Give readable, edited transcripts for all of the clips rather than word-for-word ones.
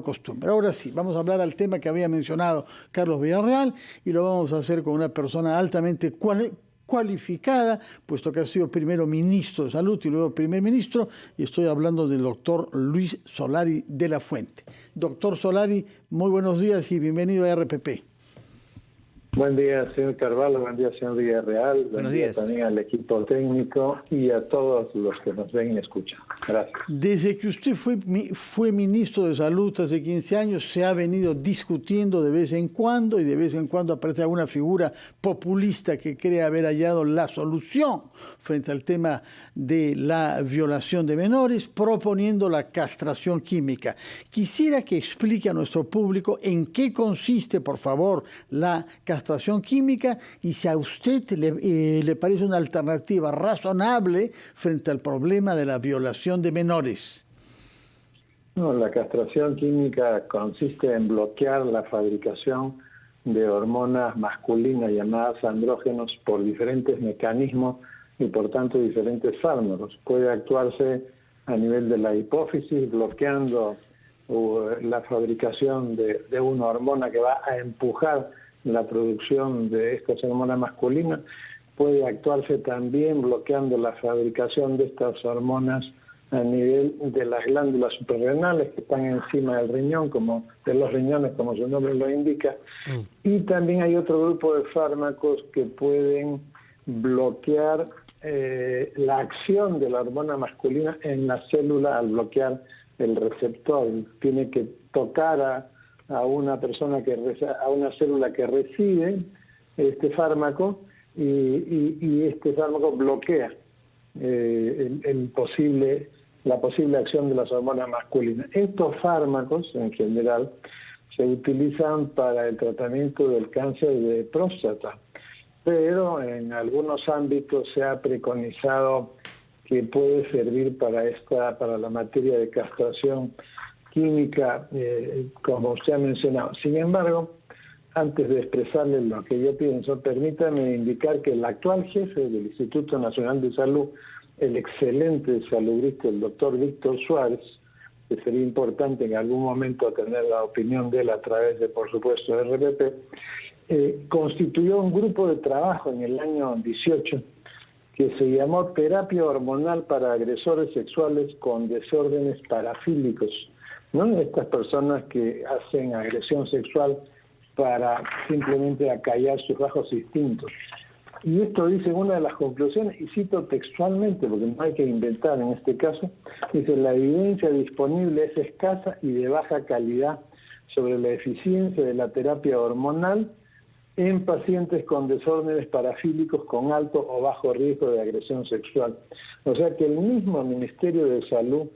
costumbre. Ahora sí, vamos a hablar al tema que había mencionado Carlos Villarreal y lo vamos a hacer con una persona altamente cualificada, puesto que ha sido primero ministro de Salud y luego primer ministro, y estoy hablando del doctor Luis Solari de la Fuente. Doctor Solari, muy buenos días y bienvenido a RPP. Buen día, señor Carvalho, buen día, señor Villarreal, buen día también al equipo técnico y a todos los que nos ven y escuchan. Gracias. Desde que usted fue ministro de Salud hace 15 años, se ha venido discutiendo de vez en cuando y de vez en cuando aparece alguna figura populista que cree haber hallado la solución frente al tema de la violación de menores, proponiendo la castración química. Quisiera que explique a nuestro público en qué consiste, por favor, la castración química y si a usted le parece una alternativa razonable frente al problema de la violación de menores. No, la castración química consiste en bloquear la fabricación de hormonas masculinas llamadas andrógenos por diferentes mecanismos y por tanto diferentes fármacos. Puede actuarse a nivel de la hipófisis, bloqueando la fabricación de una hormona que va a empujar la producción de estas hormonas masculinas. Puede actuarse también bloqueando la fabricación de estas hormonas a nivel de las glándulas suprarrenales que están encima del riñón, como de los riñones, como su nombre lo indica. Y también hay otro grupo de fármacos que pueden bloquear la acción de la hormona masculina en la célula al bloquear el receptor. Tiene que tocar a una persona a una célula que recibe este fármaco y este fármaco bloquea la posible acción de las hormonas masculinas. Estos fármacos en general se utilizan para el tratamiento del cáncer de próstata, pero en algunos ámbitos se ha preconizado que puede servir para la materia de castración química, como usted ha mencionado. Sin embargo, antes de expresarle lo que yo pienso, permítame indicar que el actual jefe del Instituto Nacional de Salud, el excelente salubrista, el doctor Víctor Suárez, que sería importante en algún momento tener la opinión de él a través de, por supuesto, de RPP, constituyó un grupo de trabajo en el año 18 que se llamó Terapia Hormonal para Agresores Sexuales con Desórdenes Parafílicos, ¿no? Estas personas que hacen agresión sexual para simplemente acallar sus bajos instintos. Y esto dice en una de las conclusiones, y cito textualmente, porque no hay que inventar en este caso, dice: la evidencia disponible es escasa y de baja calidad sobre la eficiencia de la terapia hormonal en pacientes con desórdenes parafílicos con alto o bajo riesgo de agresión sexual. O sea que el mismo Ministerio de Salud,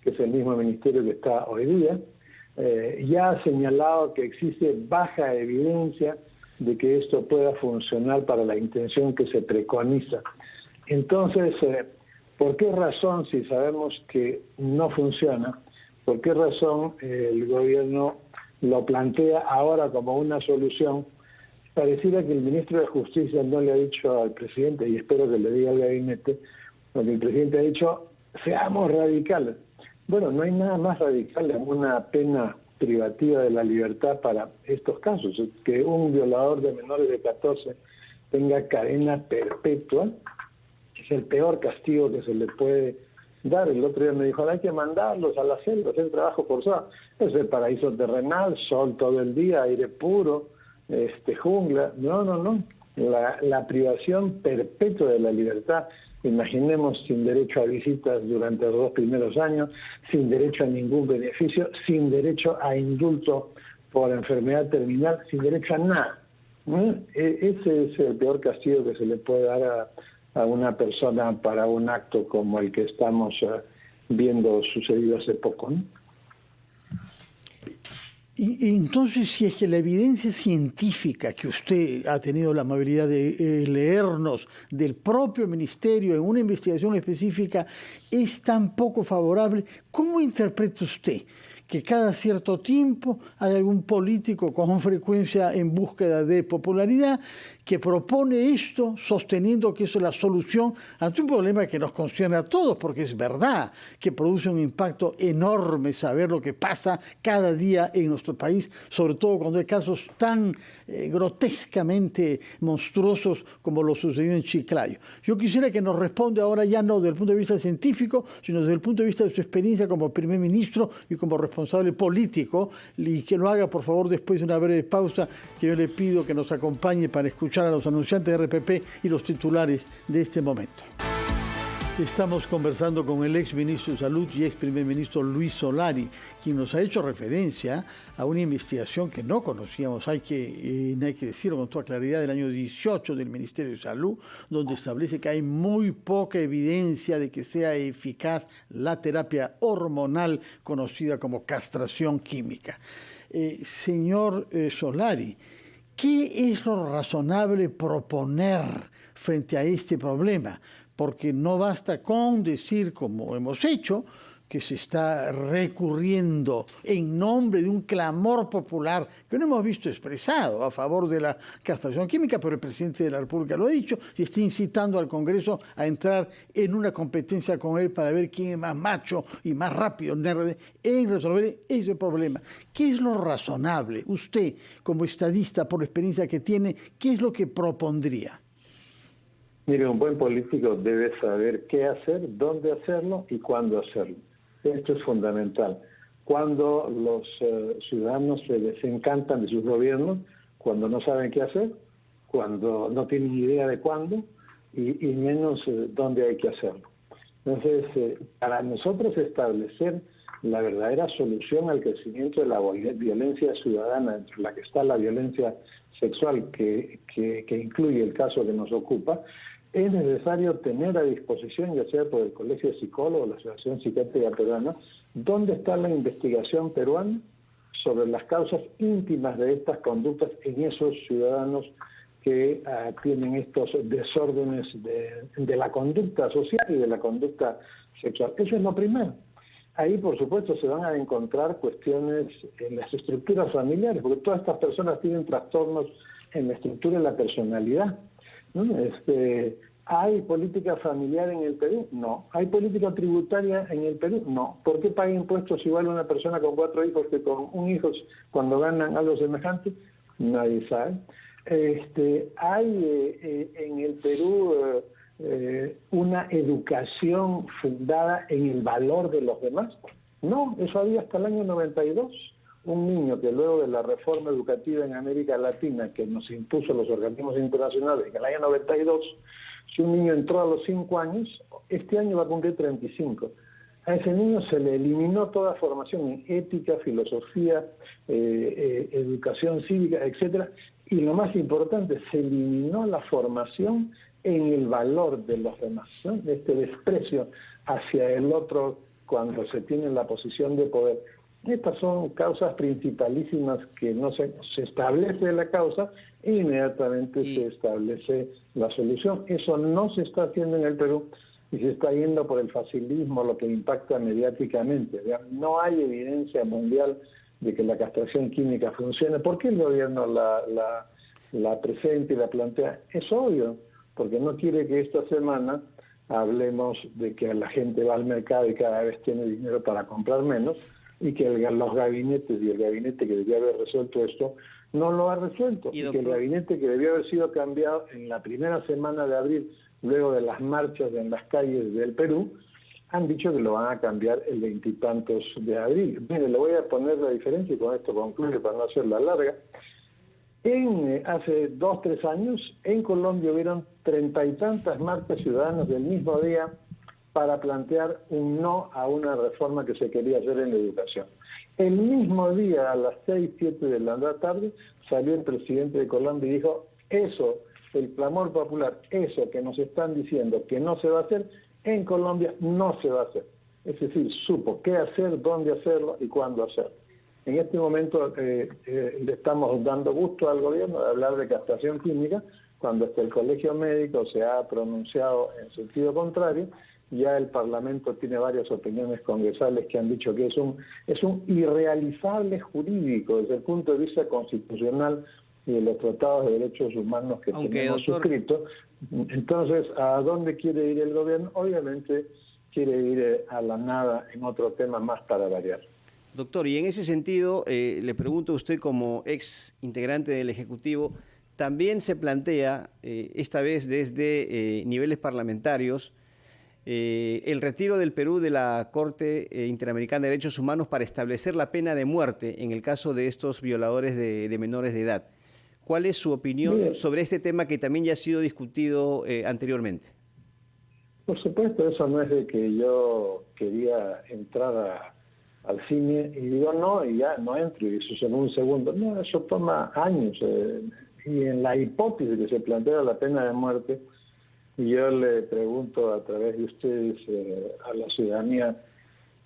que es el mismo ministerio que está hoy día, ya ha señalado que existe baja evidencia de que esto pueda funcionar para la intención que se preconiza. Entonces, ¿por qué razón, si sabemos que no funciona, por qué razón el gobierno lo plantea ahora como una solución? Pareciera que el ministro de Justicia no le ha dicho al presidente, y espero que le diga al gabinete, porque el presidente ha dicho: seamos radicales. Bueno, no hay nada más radical en una pena privativa de la libertad para estos casos. Que un violador de menores de 14 tenga cadena perpetua es el peor castigo que se le puede dar. El otro día me dijo: hay que mandarlos a la celda, hacer trabajo forzado. Es el paraíso terrenal, sol todo el día, aire puro, jungla. No. La privación perpetua de la libertad. Imaginemos, sin derecho a visitas durante los 2 primeros años, sin derecho a ningún beneficio, sin derecho a indulto por enfermedad terminal, sin derecho a nada. Ese es el peor castigo que se le puede dar a una persona para un acto como el que estamos viendo sucedido hace poco, ¿no? Y entonces, si es que la evidencia científica que usted ha tenido la amabilidad de leernos del propio ministerio en una investigación específica es tan poco favorable, ¿cómo interpreta usted que cada cierto tiempo hay algún político con frecuencia en búsqueda de popularidad que propone esto sosteniendo que eso es la solución ante un problema que nos concierne a todos, porque es verdad que produce un impacto enorme saber lo que pasa cada día en nuestro país, sobre todo cuando hay casos tan grotescamente monstruosos como lo sucedió en Chiclayo. Yo quisiera que nos responda ahora ya no desde el punto de vista científico, sino desde el punto de vista de su experiencia como primer ministro y como responsable político, y que lo haga por favor después de una breve pausa que yo le pido que nos acompañe para escuchar a los anunciantes de RPP y los titulares de este momento. Estamos conversando con el ex ministro de Salud y ex primer ministro Luis Solari, quien nos ha hecho referencia a una investigación que no conocíamos, hay que decirlo con toda claridad, del año 18 del Ministerio de Salud, donde establece que hay muy poca evidencia de que sea eficaz la terapia hormonal conocida como castración química. Señor Solari, ¿qué es lo razonable proponer frente a este problema? Porque no basta con decir, como hemos hecho, que se está recurriendo en nombre de un clamor popular que no hemos visto expresado a favor de la castración química, pero el presidente de la República lo ha dicho y está incitando al Congreso a entrar en una competencia con él para ver quién es más macho y más rápido en resolver ese problema. ¿Qué es lo razonable? Usted, como estadista, por la experiencia que tiene, ¿qué es lo que propondría? Mire, un buen político debe saber qué hacer, dónde hacerlo y cuándo hacerlo. Esto es fundamental. Cuando los ciudadanos se desencantan de sus gobiernos, cuando no saben qué hacer, cuando no tienen idea de cuándo y menos dónde hay que hacerlo. Entonces, para nosotros establecer la verdadera solución al crecimiento de la violencia ciudadana, entre la que está la violencia sexual, que incluye el caso que nos ocupa, es necesario tener a disposición, ya sea por el Colegio de Psicólogos, la Asociación Psiquiátrica Peruana, dónde está la investigación peruana sobre las causas íntimas de estas conductas en esos ciudadanos que tienen estos desórdenes de la conducta social y de la conducta sexual. Eso es lo primero. Ahí, por supuesto, se van a encontrar cuestiones en las estructuras familiares, porque todas estas personas tienen trastornos en la estructura de la personalidad, ¿no? ¿Hay política familiar en el Perú? No. ¿Hay política tributaria en el Perú? No. ¿Por qué paga impuestos igual una persona con 4 hijos que con un hijo cuando ganan algo semejante? Nadie sabe. ¿Hay en el Perú una educación fundada en el valor de los demás? No, eso había hasta el año 92. Un niño que luego de la reforma educativa en América Latina que nos impuso los organismos internacionales en el año 92, si un niño entró a los 5 años, este año va a cumplir 35. A ese niño se le eliminó toda formación en ética, filosofía, educación cívica, etcétera, y lo más importante, se eliminó la formación en el valor de los demás, ¿no? Este desprecio hacia el otro cuando se tiene la posición de poder. Estas son causas principalísimas que no se establece la causa e inmediatamente se establece la solución. Eso no se está haciendo en el Perú y se está yendo por el facilismo, lo que impacta mediáticamente. No hay evidencia mundial de que la castración química funcione. ¿Por qué el gobierno la presenta y la plantea? Es obvio, porque no quiere que esta semana hablemos de que la gente va al mercado y cada vez tiene dinero para comprar menos, y que los gabinetes y el gabinete que debía haber resuelto esto no lo ha resuelto, y que el gabinete que debió haber sido cambiado en la primera semana de abril, luego de las marchas en las calles del Perú, han dicho que lo van a cambiar el 20 y tantos de abril. Mire, le voy a poner la diferencia y con esto concluyo para no hacerla larga. Hace 2 o 3 años en Colombia hubieron 30 y tantas marchas ciudadanas del mismo día para plantear un no a una reforma que se quería hacer en la educación. El mismo día, a las 6, 7 de la tarde, salió el presidente de Colombia y dijo, eso, el clamor popular, eso que nos están diciendo que no se va a hacer, en Colombia no se va a hacer. Es decir, supo qué hacer, dónde hacerlo y cuándo hacerlo. En este momento le estamos dando gusto al gobierno de hablar de castración química, cuando hasta el Colegio Médico se ha pronunciado en sentido contrario, Ya el Parlamento tiene varias opiniones congresales que han dicho que es un irrealizable jurídico desde el punto de vista constitucional y de los tratados de derechos humanos que tenemos suscritos. Entonces, ¿a dónde quiere ir el gobierno? Obviamente quiere ir a la nada en otro tema más para variar. Doctor, y en ese sentido, le pregunto a usted como ex integrante del Ejecutivo, también se plantea, esta vez desde niveles parlamentarios, el retiro del Perú de la Corte Interamericana de Derechos Humanos para establecer la pena de muerte en el caso de estos violadores de menores de edad. ¿Cuál es su opinión sobre este tema que también ya ha sido discutido anteriormente? Por supuesto, eso no es de que yo quería entrar al cine y digo no, y ya no entro, y eso es en un segundo. No, eso toma años. Y en la hipótesis que se plantea la pena de muerte, yo le pregunto a través de ustedes a la ciudadanía,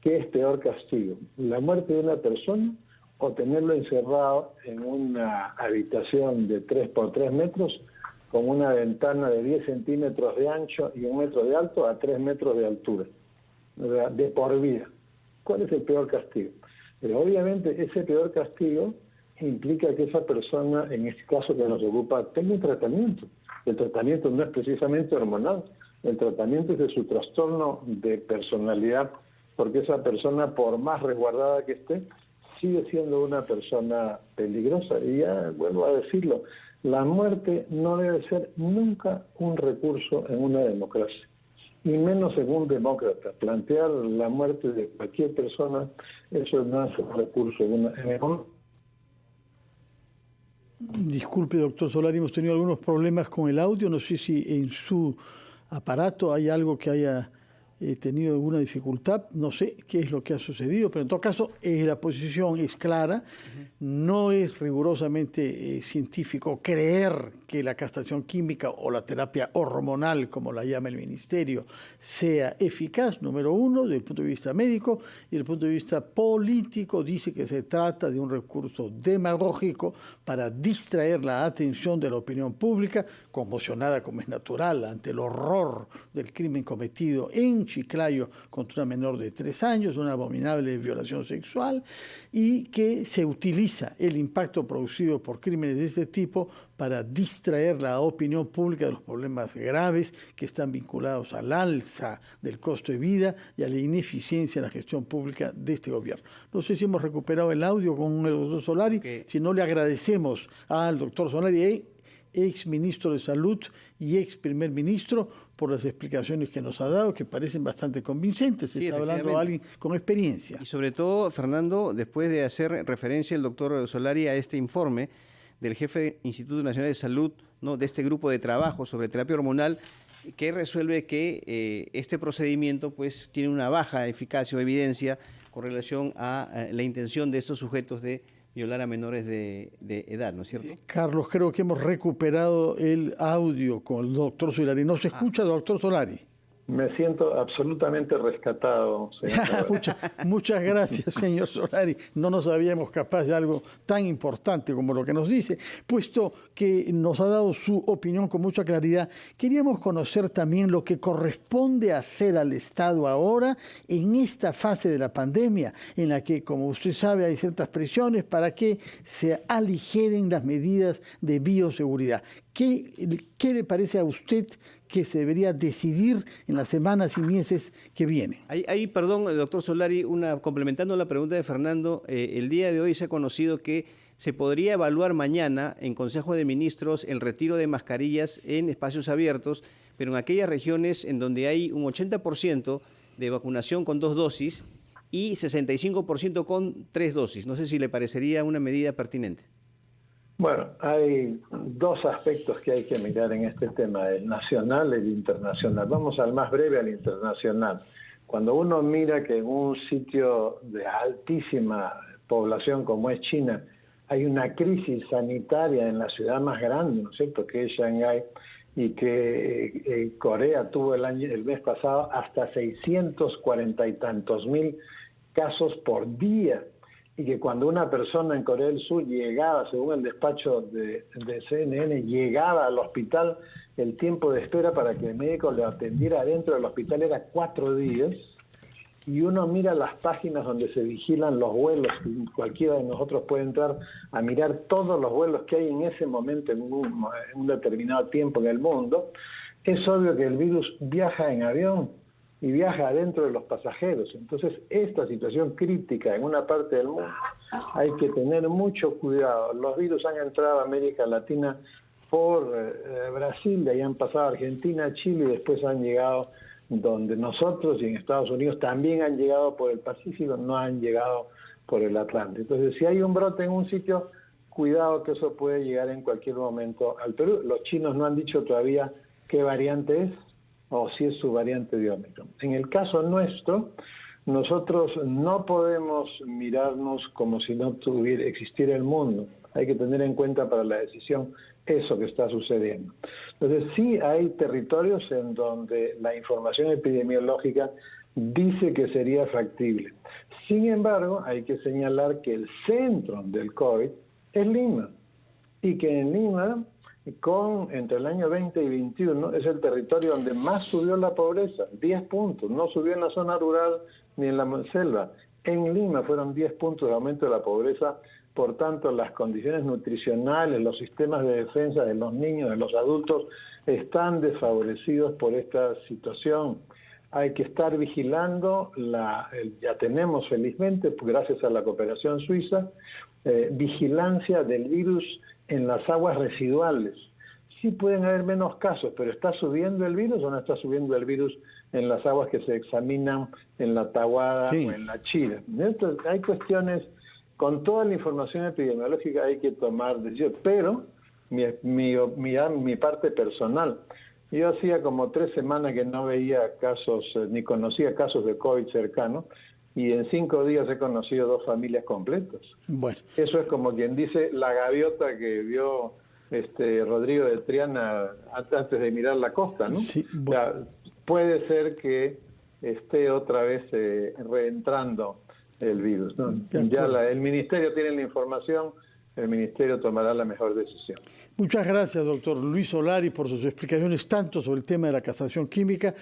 ¿qué es peor castigo? ¿La muerte de una persona o tenerlo encerrado en una habitación de 3 por 3 metros con una ventana de 10 centímetros de ancho y 1 metro de alto a 3 metros de altura, de por vida? ¿Cuál es el peor castigo? Pero obviamente ese peor castigo implica que esa persona, en este caso que nos ocupa, tenga un tratamiento. El tratamiento no es precisamente hormonal, el tratamiento es de su trastorno de personalidad, porque esa persona, por más resguardada que esté, sigue siendo una persona peligrosa. Y ya vuelvo a decirlo, la muerte no debe ser nunca un recurso en una democracia, y menos en un demócrata. Plantear la muerte de cualquier persona, eso no es un recurso en una... Disculpe, doctor Solari, hemos tenido algunos problemas con el audio. No sé si en su aparato hay algo que haya tenido alguna dificultad. No sé qué es lo que ha sucedido, pero en todo caso la posición es clara. No es rigurosamente científico creer que la castración química o la terapia hormonal, como la llama el ministerio, sea eficaz, número uno, desde el punto de vista médico, y desde el punto de vista político dice que se trata de un recurso demagógico para distraer la atención de la opinión pública, conmocionada como es natural ante el horror del crimen cometido en Chiclayo contra una menor de 3 años, una abominable violación sexual, y que se utiliza el impacto producido por crímenes de este tipo para distraer la opinión pública de los problemas graves que están vinculados al alza del costo de vida y a la ineficiencia en la gestión pública de este gobierno. No sé si hemos recuperado el audio con el doctor Solari, si no le agradecemos al doctor Solari, ex ministro de Salud y ex primer ministro, por las explicaciones que nos ha dado, que parecen bastante convincentes. Sí, está hablando de alguien con experiencia. Y sobre todo, Fernando, después de hacer referencia el doctor Solari a este informe del jefe del Instituto Nacional de Salud, ¿no?, de este grupo de trabajo sobre terapia hormonal, que resuelve que este procedimiento pues tiene una baja eficacia o evidencia con relación a la intención de estos sujetos de violar a menores de edad, ¿no es cierto? Carlos, creo que hemos recuperado el audio con el doctor Solari. ¿No se escucha, doctor Solari? Me siento absolutamente rescatado, señor. Muchas gracias, señor Solari. No nos sabíamos capaz de algo tan importante como lo que nos dice. Puesto que nos ha dado su opinión con mucha claridad, queríamos conocer también lo que corresponde hacer al Estado ahora en esta fase de la pandemia, en la que, como usted sabe, hay ciertas presiones para que se aligeren las medidas de bioseguridad. ¿Qué le parece a usted que se debería decidir en las semanas y meses que vienen? Ahí, perdón, doctor Solari, complementando la pregunta de Fernando, el día de hoy se ha conocido que se podría evaluar mañana en Consejo de Ministros el retiro de mascarillas en espacios abiertos, pero en aquellas regiones en donde hay un 80% de vacunación con 2 dosis y 65% con 3 dosis. No sé si le parecería una medida pertinente. Bueno, hay 2 aspectos que hay que mirar en este tema, el nacional y el internacional. Vamos al más breve, al internacional. Cuando uno mira que en un sitio de altísima población como es China, hay una crisis sanitaria en la ciudad más grande, ¿no es cierto?, que es Shanghái, y que Corea tuvo el mes pasado hasta 640 y tantos mil casos por día. y que cuando una persona en Corea del Sur llegaba, según el despacho de CNN, llegaba al hospital, el tiempo de espera para que el médico le atendiera dentro del hospital era 4 días, y uno mira las páginas donde se vigilan los vuelos, y cualquiera de nosotros puede entrar a mirar todos los vuelos que hay en ese momento, en un determinado tiempo en el mundo. Es obvio que el virus viaja en avión y viaja adentro de los pasajeros. Entonces, esta situación crítica en una parte del mundo, hay que tener mucho cuidado. Los virus han entrado a América Latina por Brasil, de ahí han pasado a Argentina, Chile, y después han llegado donde nosotros, y en Estados Unidos también han llegado por el Pacífico, no han llegado por el Atlántico. Entonces, si hay un brote en un sitio, cuidado que eso puede llegar en cualquier momento al Perú. Los chinos no han dicho todavía qué variante es, o si es su variante de Omicron. En el caso nuestro, nosotros no podemos mirarnos como si no existiera el mundo. Hay que tener en cuenta para la decisión eso que está sucediendo. Entonces, sí hay territorios en donde la información epidemiológica dice que sería factible. Sin embargo, hay que señalar que el centro del COVID es Lima, y que en Lima, entre el año 20 y 21, es el territorio donde más subió la pobreza, 10 puntos. No subió en la zona rural ni en la selva. En Lima fueron 10 puntos de aumento de la pobreza. Por tanto, las condiciones nutricionales, los sistemas de defensa de los niños, de los adultos, están desfavorecidos por esta situación. Hay que estar vigilando, ya tenemos felizmente, gracias a la cooperación suiza, vigilancia del virus en las aguas residuales. Sí pueden haber menos casos, pero ¿está subiendo el virus o no está subiendo el virus en las aguas que se examinan en la Tahuada o en la Chira? Entonces, hay cuestiones, con toda la información epidemiológica hay que tomar decisiones, pero mi parte personal, yo hacía como 3 semanas que no veía casos, ni conocía casos de COVID cercanos, y en 5 días he conocido 2 familias completas. Bueno. Eso es como quien dice la gaviota que vio Rodrigo de Triana antes de mirar la costa, ¿no? Sí, bueno. O sea, puede ser que esté otra vez reentrando el virus, ¿no? Ya el ministerio tiene la información, el ministerio tomará la mejor decisión. Muchas gracias, doctor Luis Solari, por sus explicaciones tanto sobre el tema de la castración química,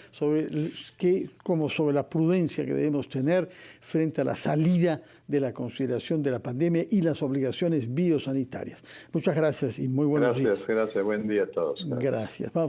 como sobre la prudencia que debemos tener frente a la salida de la consideración de la pandemia y las obligaciones biosanitarias. Muchas gracias y muy buenos días. Gracias, buen día a todos. Gracias. Vamos